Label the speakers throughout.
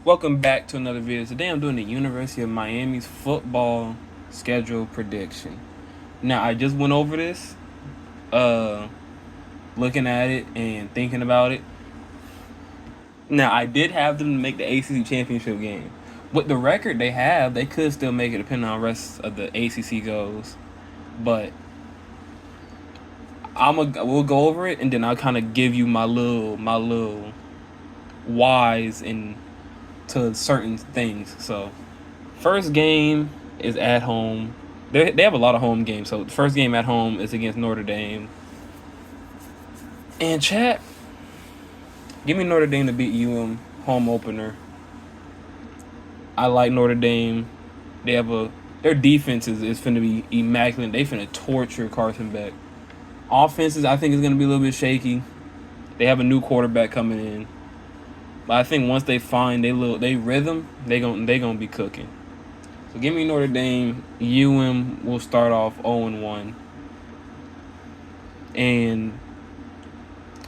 Speaker 1: Welcome back to another video. Today I'm doing the University of Miami's football schedule prediction. Now I just went over this, looking at it and thinking about it. Now I did have them to make the ACC championship game. With the record they have, they could still make it depending on the rest of the ACC goes. But we'll go over it and then I'll kind of give you my little whys and to certain things. So, first game is at home. They have a lot of home games. So, the first game at home is against Notre Dame. And chat, give me Notre Dame to beat UM home opener. I like Notre Dame. Their defense is finna be immaculate. They finna torture Carson Beck. Offenses, I think, is gonna be a little bit shaky. They have a new quarterback coming in. But I think once they find they rhythm, they gonna be cooking. So give me Notre Dame. UM will start off 0-1, and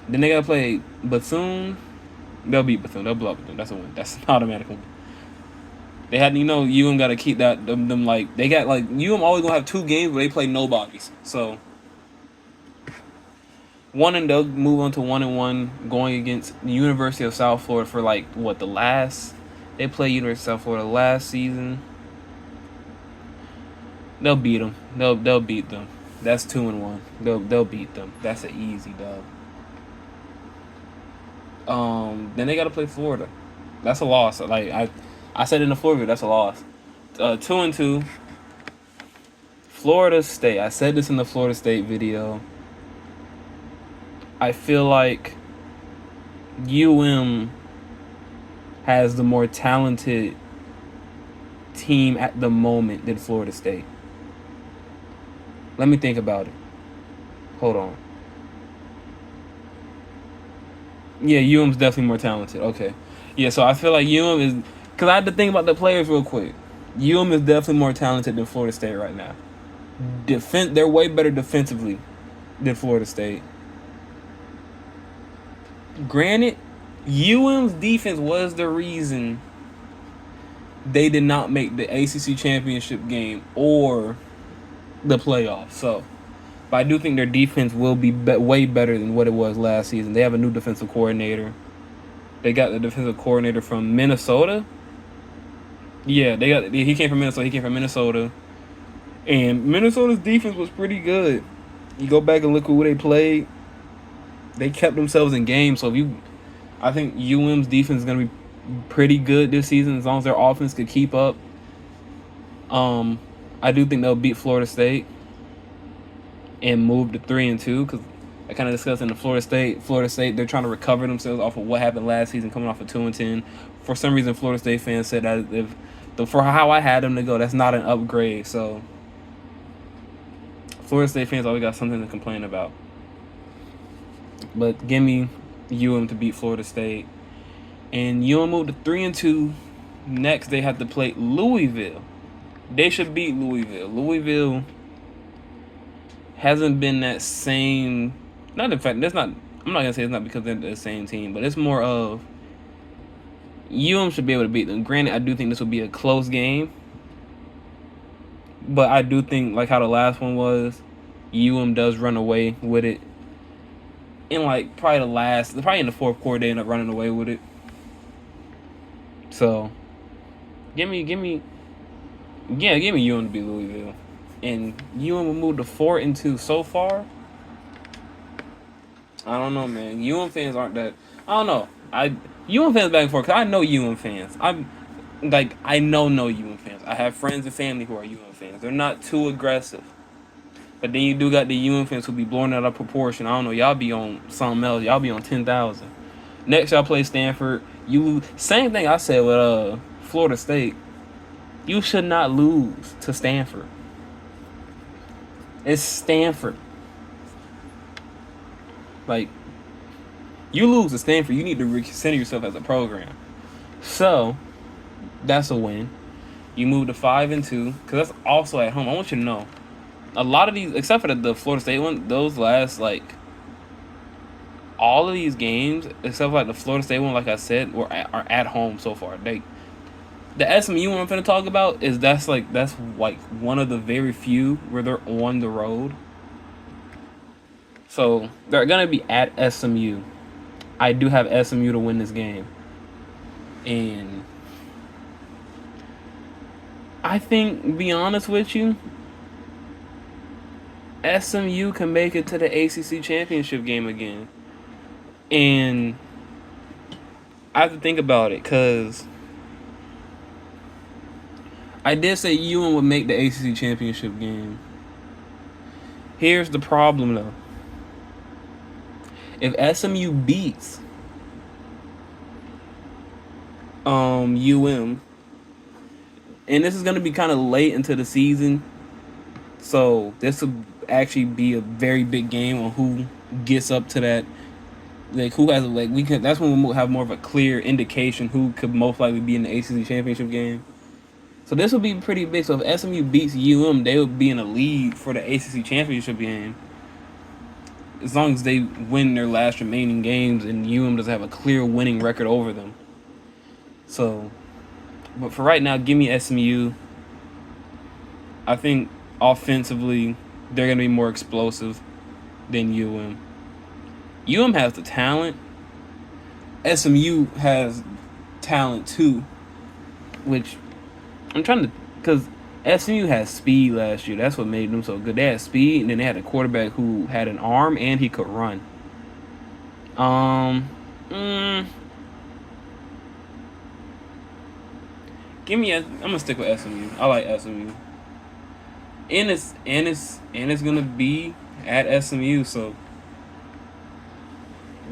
Speaker 1: then they gotta play Bethune. They'll beat Bethune. They'll blow up Bethune. That's a win. That's an automatic win. They had UM got to keep them like they got like UM always gonna have two games where they play nobodies. So they'll move on to 1-1 going against the University of South Florida for they played University of South Florida last season. They'll beat them. They'll beat them. That's 2-1. They'll beat them. That's an easy dub. Then they got to play Florida. That's a loss. Like I said in the Florida video, that's a loss. 2-2. Florida State. I said this in the Florida State video. I feel like UM has the more talented team at the moment than Florida State. Let me think about it. Hold on. Yeah, UM's definitely more talented. Okay. Yeah, so I feel like UM is... Because I had to think about the players real quick. UM is definitely more talented than Florida State right now. They're way better defensively than Florida State. Granted, UM's defense was the reason they did not make the ACC championship game or the playoffs. So, but I do think their defense will be way better than what it was last season. They have a new defensive coordinator. They got the defensive coordinator from Minnesota. Yeah, he came from Minnesota. And Minnesota's defense was pretty good. You go back and look who they played. They kept themselves in games, so I think UM's defense is gonna be pretty good this season as long as their offense could keep up. I do think they'll beat Florida State and move to 3-2 because I kind of discussed in the Florida State they're trying to recover themselves off of what happened last season, coming off of 2-10. For some reason, Florida State fans said that for how I had them to go, that's not an upgrade. So Florida State fans always got something to complain about. But give me UM to beat Florida State. And UM moved to 3-2. Next, they have to play Louisville. They should beat Louisville. Louisville hasn't been that same... Not in fact, I'm not going to say it's not because they're the same team, but it's more of... UM should be able to beat them. Granted, I do think this will be a close game. But I do think, like how the last one was, UM does run away with it. In probably in the fourth quarter, they end up running away with it. So, give me UM to beat Louisville, and UM will move to 4-2 so far. I don't know, man. UM fans aren't that. I don't know. UM fans back and forth because I know UM fans. I know UM fans. I have friends and family who are UM fans. They're not too aggressive. But then you do got the UM fans who be blowing out of proportion. I don't know. Y'all be on something else. Y'all be on 10,000. Next, y'all play Stanford. You lose. Same thing I said with Florida State. You should not lose to Stanford. It's Stanford. Like, you lose to Stanford, you need to reconsider yourself as a program. So, that's a win. You move to 5-2 because that's also at home. I want you to know. A lot of these, except for the Florida State one, those last all of these games, except like the Florida State one, like I said, are at home so far. The SMU one I'm gonna talk about is that's like one of the very few where they're on the road. So they're gonna be at SMU. I do have SMU to win this game, and I think, be honest with you, SMU can make it to the ACC championship game again. And I have to think about it because I did say UM would make the ACC championship game. Here's the problem though. If SMU beats UM, and this is going to be kind of late into the season, so this will actually be a very big game on who gets up to that. Like who has we can. That's when we'll have more of a clear indication who could most likely be in the ACC championship game. So this will be pretty big. So if SMU beats UM, they will be in a lead for the ACC championship game. As long as they win their last remaining games and UM doesn't have a clear winning record over them. So, but for right now, give me SMU. I think offensively, they're going to be more explosive than UM. UM has the talent. SMU has talent too, which I'm trying to, because SMU had speed last year. That's what made them so good. They had speed, and then they had a quarterback who had an arm and he could run. I'm gonna stick with SMU. I like SMU. And it's gonna be at SMU, so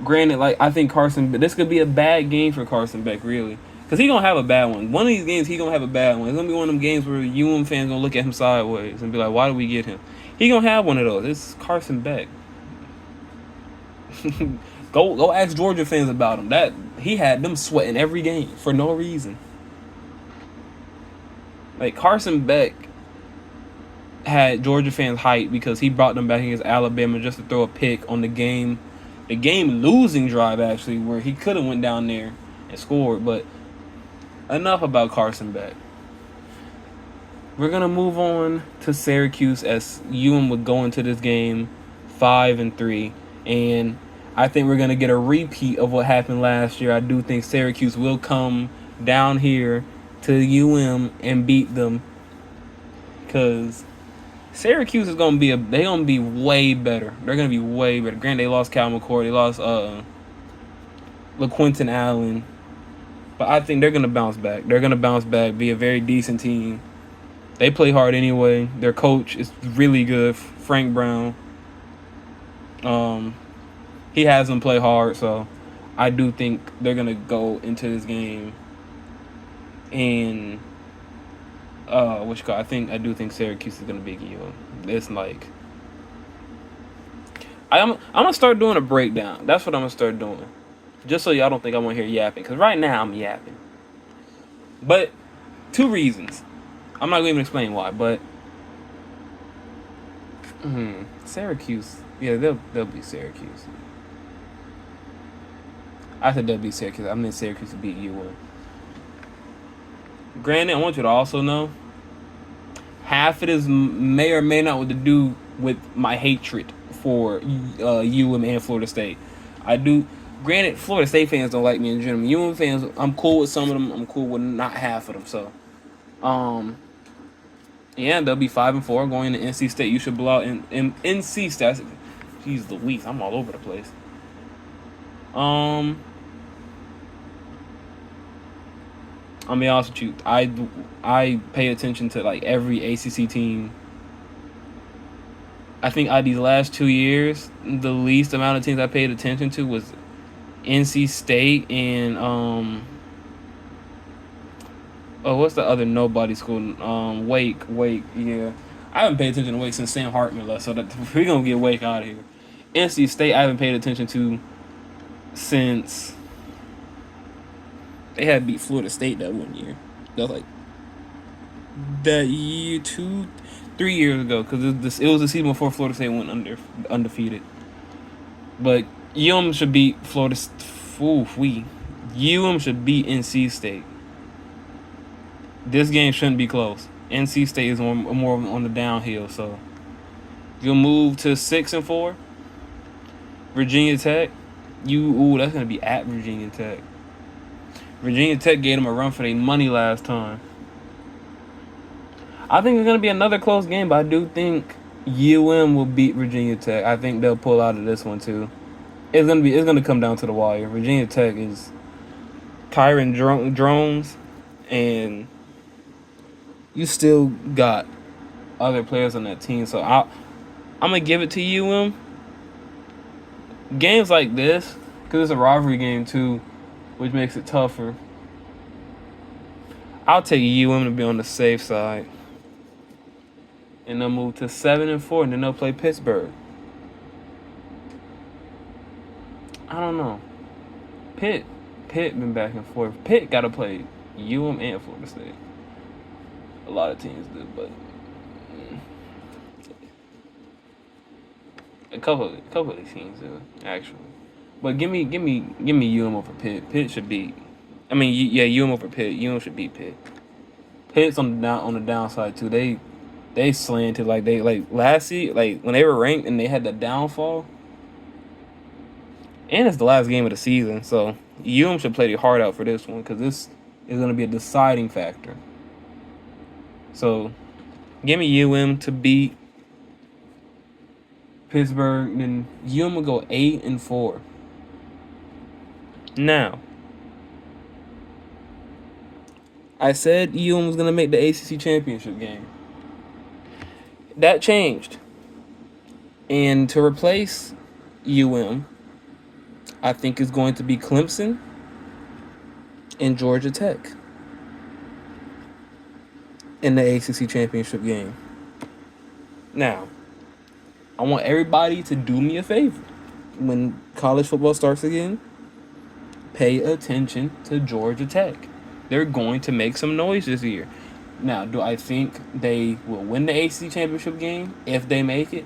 Speaker 1: granted, like I think this could be a bad game for Carson Beck, really. Because he gonna have a bad one. One of these games, he gonna have a bad one. It's gonna be one of them games where UM fans gonna look at him sideways and be like, why did we get him? He gonna have one of those. It's Carson Beck. Go ask Georgia fans about him. That he had them sweating every game for no reason. Like Carson Beck had Georgia fans hyped because he brought them back against Alabama just to throw a pick on the game losing drive, actually, where he could have went down there and scored. But enough about Carson Beck. We're gonna move on to Syracuse, as UM would go into this game 5-3, and I think we're gonna get a repeat of what happened last year. I do think Syracuse will come down here to UM and beat them, because Syracuse is gonna be way better. They're gonna be way better. Granted, they lost Cal McCord, they lost LaQuinton Allen, but I think they're gonna bounce back. They're gonna bounce back, be a very decent team. They play hard anyway. Their coach is really good, Frank Brown. He has them play hard, so I do think they're gonna go into this game and I do think Syracuse is gonna beat UM. It's like I'm gonna start doing a breakdown. That's what I'm gonna start doing, just so y'all don't think I want to hear yapping. Because right now I'm yapping, but 2 reasons. I'm not gonna even explain why, but Syracuse, yeah, they'll beat Syracuse. I said they'll beat Syracuse. I meant Syracuse to beat UM. Granted, I want you to also know, half of this may or may not to do with my hatred for UM and Florida State. I do. Granted, Florida State fans don't like me in general. UM fans, I'm cool with some of them. I'm cool with not half of them. So, yeah, they'll be 5-4 going to NC State. You should blow out in NC State. Jeez Louise, I'm all over the place. I'll be honest with you. I pay attention to like every ACC team. I think out of these last 2 years, the least amount of teams I paid attention to was NC State and what's the other nobody school? Wake. Yeah, I haven't paid attention to Wake since Sam Hartman left, so that we're gonna get Wake out of here. NC State I haven't paid attention to since they had beat Florida State that one year. That was like that year, 3 years ago, because it was the season before Florida State went undefeated. But should beat Florida. UM should beat NC State. This game shouldn't be close. NC State is more on the downhill, so you'll move to 6-4. Virginia Tech, that's gonna be at Virginia Tech. Virginia Tech gave them a run for their money last time. I think it's gonna be another close game, but I do think UM will beat Virginia Tech. I think they'll pull out of this one too. It's gonna come down to the wire. Virginia Tech is Kyron Drones, and you still got other players on that team. So I'm gonna give it to UM. Games like this, because it's a rivalry game too, which makes it tougher. I'll take UM to be on the safe side. And they'll move to 7-4, and then they'll play Pittsburgh. I don't know. Pitt been back and forth. Pitt got to play UM and Florida State. A lot of teams do, but a couple of these teams do actually. But give me UM over Pitt. Pitt should beat. I mean, UM over Pitt. UM should beat Pitt. Pitt's on the downside too. They slanted like last year, like when they were ranked and they had that downfall. And it's the last game of the season, so UM should play their heart out for this one because this is going to be a deciding factor. So, give me UM to beat Pittsburgh, then UM will go 8-4. Now, I said UM was going to make the ACC championship game. That changed. And to replace UM, I think is going to be Clemson and Georgia Tech in the ACC championship game. Now, I want everybody to do me a favor. When college football starts again, pay attention to Georgia Tech. They're going to make some noise this year. Now, do I think they will win the ACC championship game if they make it?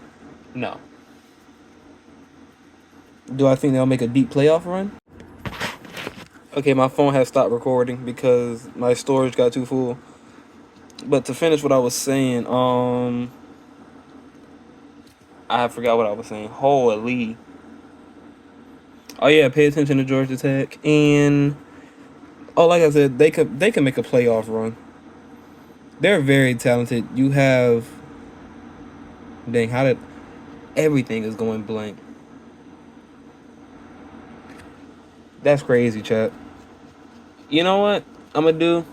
Speaker 1: No. Do I think they'll make a deep playoff run? Okay, my phone has stopped recording because my storage got too full. But to finish what I was saying, I forgot what I was saying. Holy. Oh yeah, pay attention to Georgia Tech, and like I said, they can make a playoff run. They're very talented. You have, everything is going blank. That's crazy, chat. You know what I'm gonna do?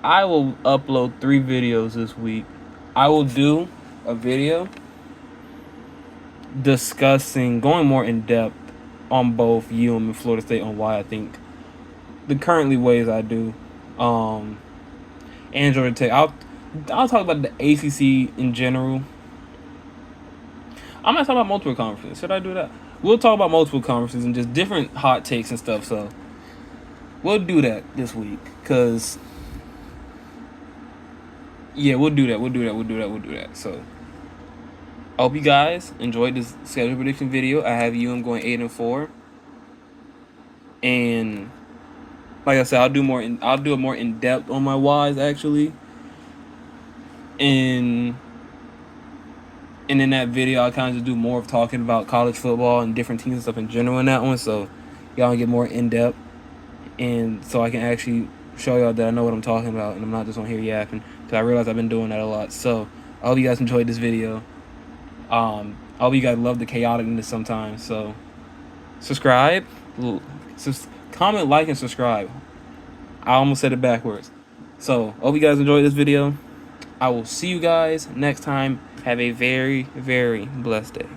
Speaker 1: I will upload 3 videos this week. I will do a video going more in depth on both UM and Florida State on why I think the currently ways I do. And Georgia Tech. I'll talk about the ACC in general. I'm not talking about multiple conferences. Should I do that? We'll talk about multiple conferences and just different hot takes and stuff. So we'll do that this week. Cause yeah, we'll do that. So I hope you guys enjoyed this schedule prediction video. I have UM going 8-4. And like I said, I'll do it more in depth on my whys actually. And in that video, I kind of just do more of talking about college football and different teams and stuff in general in that one. So y'all get more in depth, and so I can actually show y'all that I know what I'm talking about, and I'm not just on here yapping. Because I realize I've been doing that a lot. So I hope you guys enjoyed this video. I hope you guys love the chaoticness sometimes. So subscribe, comment, like, and subscribe. I almost said it backwards. So I hope you guys enjoyed this video. I will see you guys next time. Have a very, very blessed day.